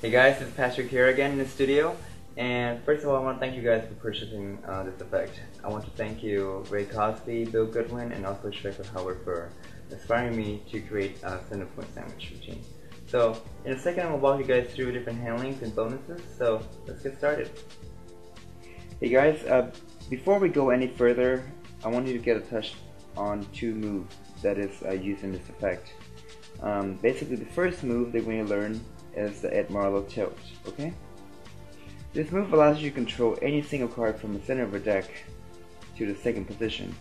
Hey guys, it's Patrick here again in the studio, and first of all I want to thank you guys for purchasing this effect. I want to thank you Ray Cosby, Bill Goodwin, and also Striker Howard for inspiring me to create a center point sandwich routine. So in a second I'm going to walk you guys through different handlings and bonuses, so let's get started. Hey guys, before we go any further, I want you to get a touch on two moves that is used in this effect. Basically the first move that we're going to learn is the Ed Marlowe tilt, okay? This move allows you to control any single card from the center of a deck to the second position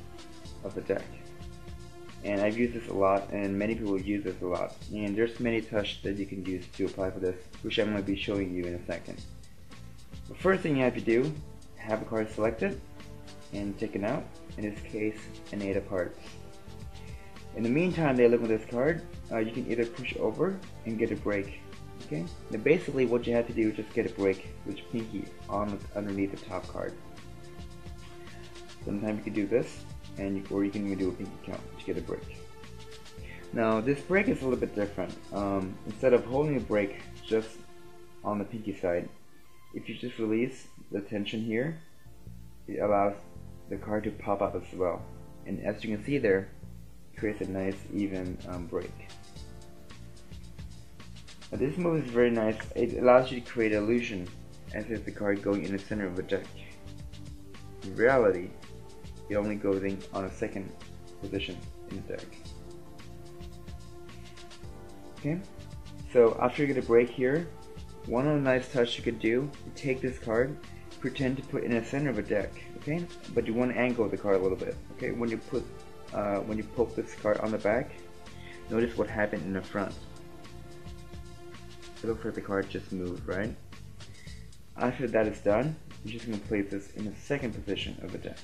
of the deck. And I've used this a lot, and many people use this a lot. And there's many touches that you can use to apply for this, which I'm going to be showing you in a second. The first thing you have to do, have a card selected and taken out, in this case an 8 of hearts. In the meantime they look at this card, you can either push over and get a break. Okay, now basically what you have to do is just get a break with your pinky on underneath the top card. Sometimes you can do this, or you can even do a pinky count to get a break. Now this break is a little bit different. Instead of holding a break just on the pinky side, if you just release the tension here, it allows the card to pop up as well. And as you can see there, it creates a nice even break. Now this move is very nice. It allows you to create an illusion as if the card going in the center of a deck. In reality, it only goes in on a second position in the deck. Okay, so after you get a break here, one other nice touch you could do, you take this card, pretend to put in the center of a deck, okay? But you want to angle the card a little bit, okay? When you poke this card on the back, notice what happened in the front. It looks like the card just moved, right? After that is done, you're just going to place this in the second position of the deck.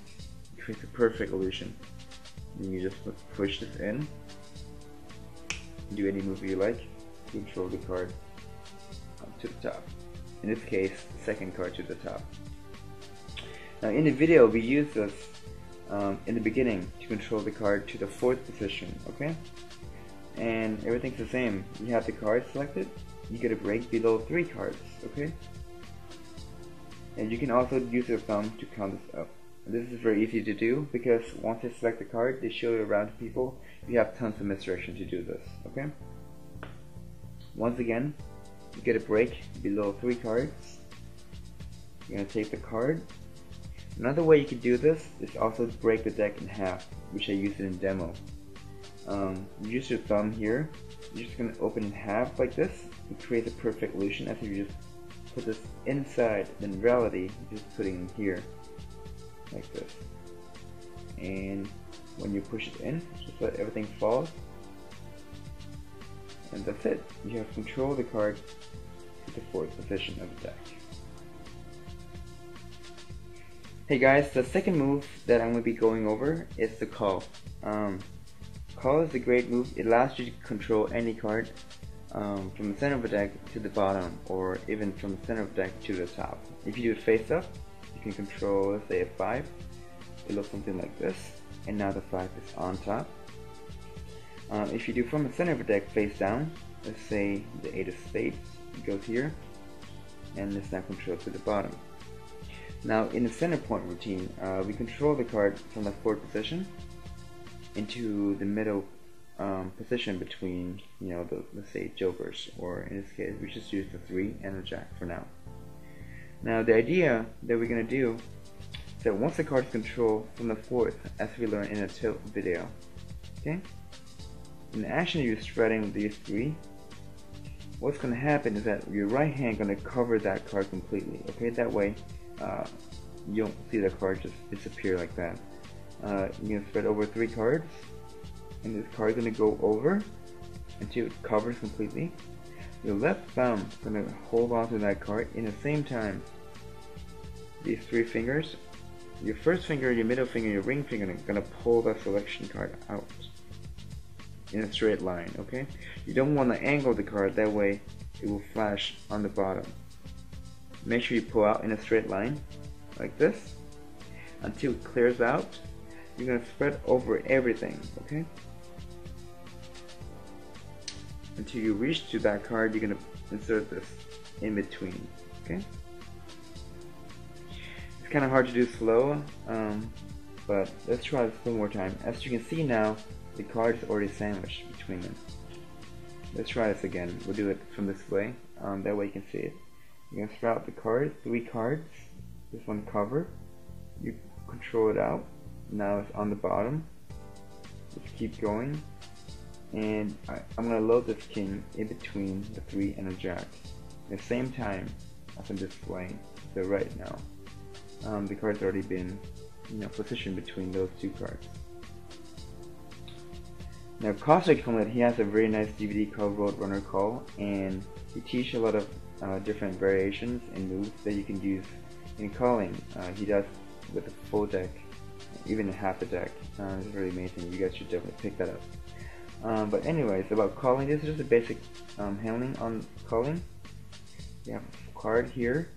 It creates a perfect illusion. Then you just push this in, do any move you like, control the card up to the top. In this case, the second card to the top. Now in the video we use this in the beginning to control the card to the 4th position, okay? And everything's the same. You have the card selected, you get a break below 3 cards, okay? And you can also use your thumb to count this up. And this is very easy to do because once they select the card, they show it around to people. You have tons of misdirection to do this, okay? Once again, you get a break below 3 cards. You're going to take the card. Another way you can do this is also break the deck in half, which I used in demo. You use your thumb here. You're just going to open in half like this. It creates a perfect illusion as if you just put this inside. In reality, you're just putting it here like this. And when you push it in, just let everything fall. And that's it. You have control of the card to the 4th position of the deck. Hey guys, the second move that I'm going to be going over is the call. Call is a great move. It allows you to control any card from the center of the deck to the bottom, or even from the center of the deck to the top. If you do it face up, you can control, let's say, a 5. It looks something like this, and now the 5 is on top. If you do from the center of the deck face down, let's say the 8 of spades, it goes here, and it's now controlled to the bottom. Now in the center point routine, we control the card from the 4th position into the middle position between, let's say jokers, or in this case we just use the 3 and the jack for now. Now the idea that we're going to do is that once the card is controlled from the 4th, as we learned in a tilt video, okay, in the action you're spreading these 3, what's going to happen is that your right hand is going to cover that card completely, okay? That way you don't see the card just disappear like that. You're going to spread over 3 cards, and this card is going to go over until it covers completely. Your left thumb is going to hold on to that card. In the same time, these 3 fingers, your first finger, your middle finger, your ring finger, are going to pull that selection card out in a straight line, okay? You don't want to angle the card, that way it will flash on the bottom. Make sure you pull out in a straight line like this until it clears out. You're going to spread over everything, okay? Until you reach to that card, you're going to insert this in between. Okay. It's kind of hard to do slow, but let's try this one more time. As you can see now, the card is already sandwiched between them. Let's try this again. We'll do it from this way. That way you can see it. You're gonna spread out the card, 3 cards. This one cover. You control it out. Now it's on the bottom. Just keep going. And I'm gonna load this king in between the 3 and the jack. At the same time as I'm displaying. So right now, the card's already been, positioned between those 2 cards. Now, Caustic Comet, he has a very nice DVD called Roadrunner Call, and he teaches a lot of different variations and moves that you can use in calling. He does with a full deck, even half a deck. It's really amazing. You guys should definitely pick that up. But anyways, about calling, this is just a basic handling on calling. You have a card here.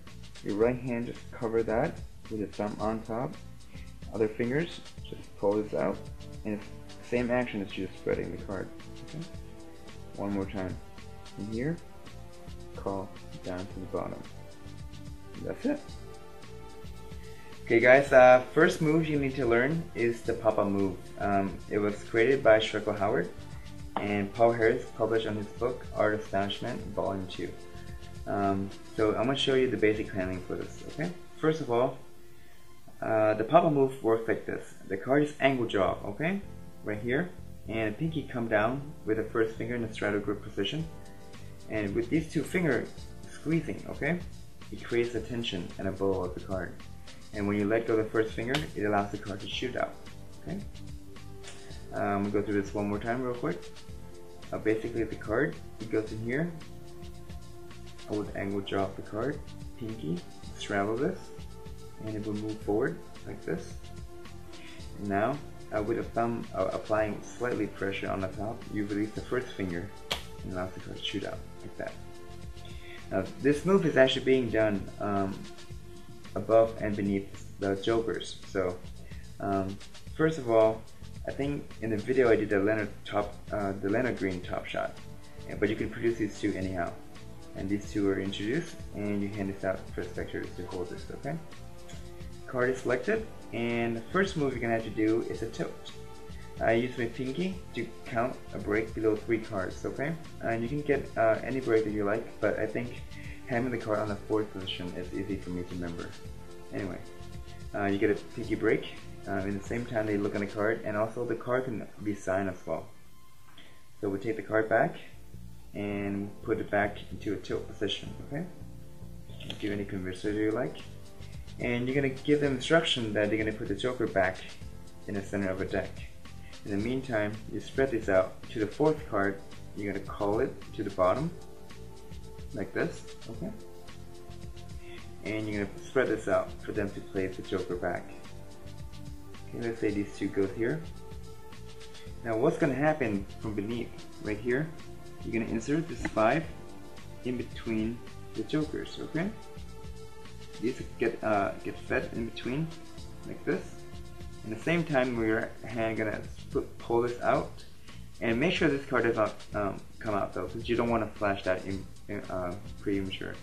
Your right hand, just cover that with your thumb on top. Other fingers, just pull this out, and it's the same action as just spreading the card. Okay? One more time. And here, call down to the bottom. And that's it. Okay guys, first move you need to learn is the pop-up move. It was created by Shrekel Howard, and Paul Harris published on his book Art of Astonishment Volume 2. So I'm going to show you the basic handling for this. Okay. First of all, the pop-up move works like this. The card is angle jaw, okay, right here, and the pinky come down with the first finger in the straddle grip position, and with these 2 fingers squeezing, okay, it creates a tension and a bow of the card. And when you let go of the first finger, it allows the card to shoot out. Okay. We'll go through this one more time real quick. Basically, the card, it goes in here. I would angle jaw of the card, pinky, straddle this, and it will move forward like this. And now, with a thumb applying slightly pressure on the top, you release the first finger and allow the card to shoot out like that. Now, this move is actually being done above and beneath the jokers. So, first of all, I think in the video I did the Leonard Green top shot, but you can produce these 2 anyhow. And these 2 are introduced, and you hand this out for spectators to hold this, okay? Card is selected, and the first move you're gonna have to do is a tilt. I use my pinky to count a break below 3 cards, okay? And you can get any break that you like, but I think having the card on the 4th position is easy for me to remember. Anyway, you get a pinky break. In the same time they look on the card, and also the card can be signed as well. So we take the card back and put it back into a tilt position, okay? Give any converter you like. And you're going to give them instruction that you're going to put the joker back in the center of a deck. In the meantime, you spread this out to the 4th card. You're going to call it to the bottom, like this, okay? And you're going to spread this out for them to place the joker back. Okay, let's say these 2 go here. Now what's going to happen from beneath, right here, you're going to insert this 5 in between the jokers, okay? These get fed in between, like this. At the same time, your hand going to pull this out, and make sure this card does not come out though, because you don't want to flash that premature.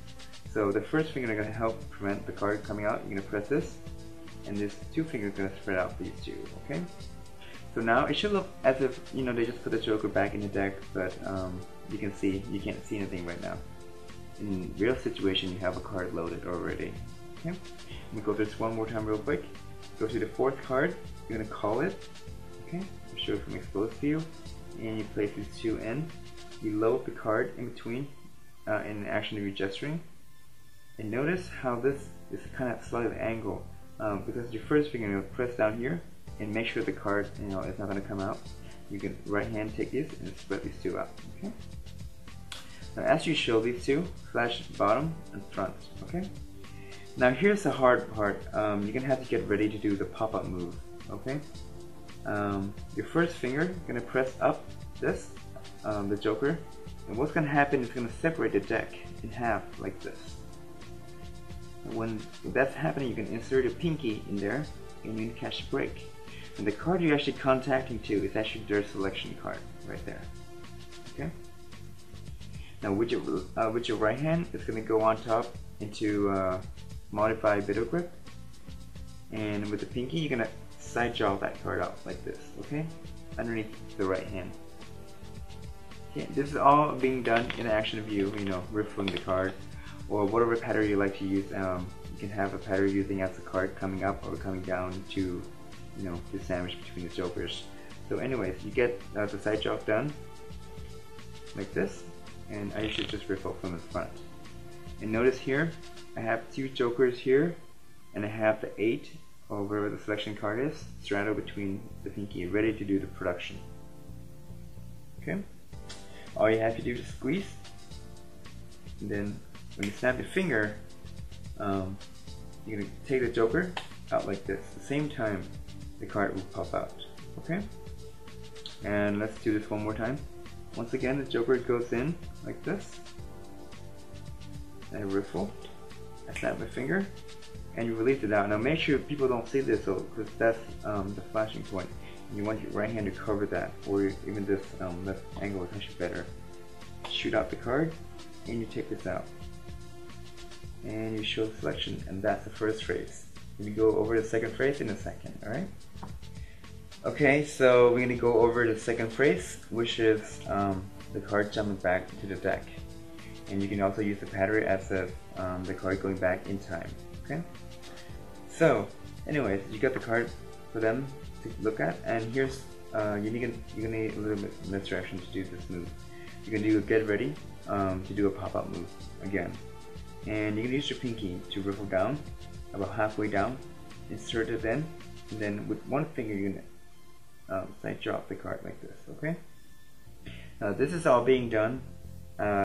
So the first finger is going to help prevent the card coming out. You're going to press this, and this 2 fingers are going to spread out these 2, okay? So now it should look as if, they just put the joker back in the deck, but you can't see anything right now. In real situation, you have a card loaded already. Okay, let me go through this one more time real quick. Go to the 4th card. You're gonna call it. Okay, I'm sure if I'm exposed to you, and you place these 2 in. You load the card in between, in the action of your gesturing. And notice how this is kind of slightly angled, because your first finger, you'll press down here and make sure the card, is not gonna come out. You can right hand take these and spread these 2 out. Okay. Now as you show these 2, flash bottom and front, okay? Now here's the hard part. You're going to have to get ready to do the pop-up move, okay? Your first finger, you're going to press up this, the joker, and what's going to happen is going to separate the deck in half like this. And when that's happening, you can insert a pinky in there and you can catch a break. And the card you're actually contacting to is actually their selection card right there, okay? Now with your right hand, it's going to go on top into modify bit of grip, and with the pinky, you're going to side jaw that card out like this, okay? Underneath the right hand. Okay, this is all being done in action of you know, riffling the card, or whatever pattern you like to use. You can have a pattern using as a card coming up or coming down to, you know, to sandwich between the jokers. So anyways, you get the side jaw done like this, and I should just riffle from the front. And notice here, I have 2 jokers here, and I have the 8, or wherever the selection card is, straddled between the pinky, ready to do the production. Okay? All you have to do is squeeze, and then when you snap your finger, you're going to take the joker out like this. At the same time, the card will pop out. Okay? And let's do this one more time. Once again, the joker goes in like this. I riffle, I snap my finger, and you release it out. Now make sure people don't see this, because that's the flashing point. And you want your right hand to cover that, or even this left angle is actually better. Shoot out the card, and you take this out. And you show the selection, and that's the first phrase. You go over the second phrase in a second, alright? Okay, so we're going to go over the second phrase, which is the card jumping back into the deck. And you can also use the pattern as if the card going back in time. Okay. So, anyways, you got the card for them to look at, and here's you're gonna need a little bit less direction to do this move. You're gonna do a get ready to do a pop-up move again, and you're gonna use your pinky to riffle down about halfway down, insert it in, and then with one finger you're gonna side drop the card like this. Okay. Now this is all being done.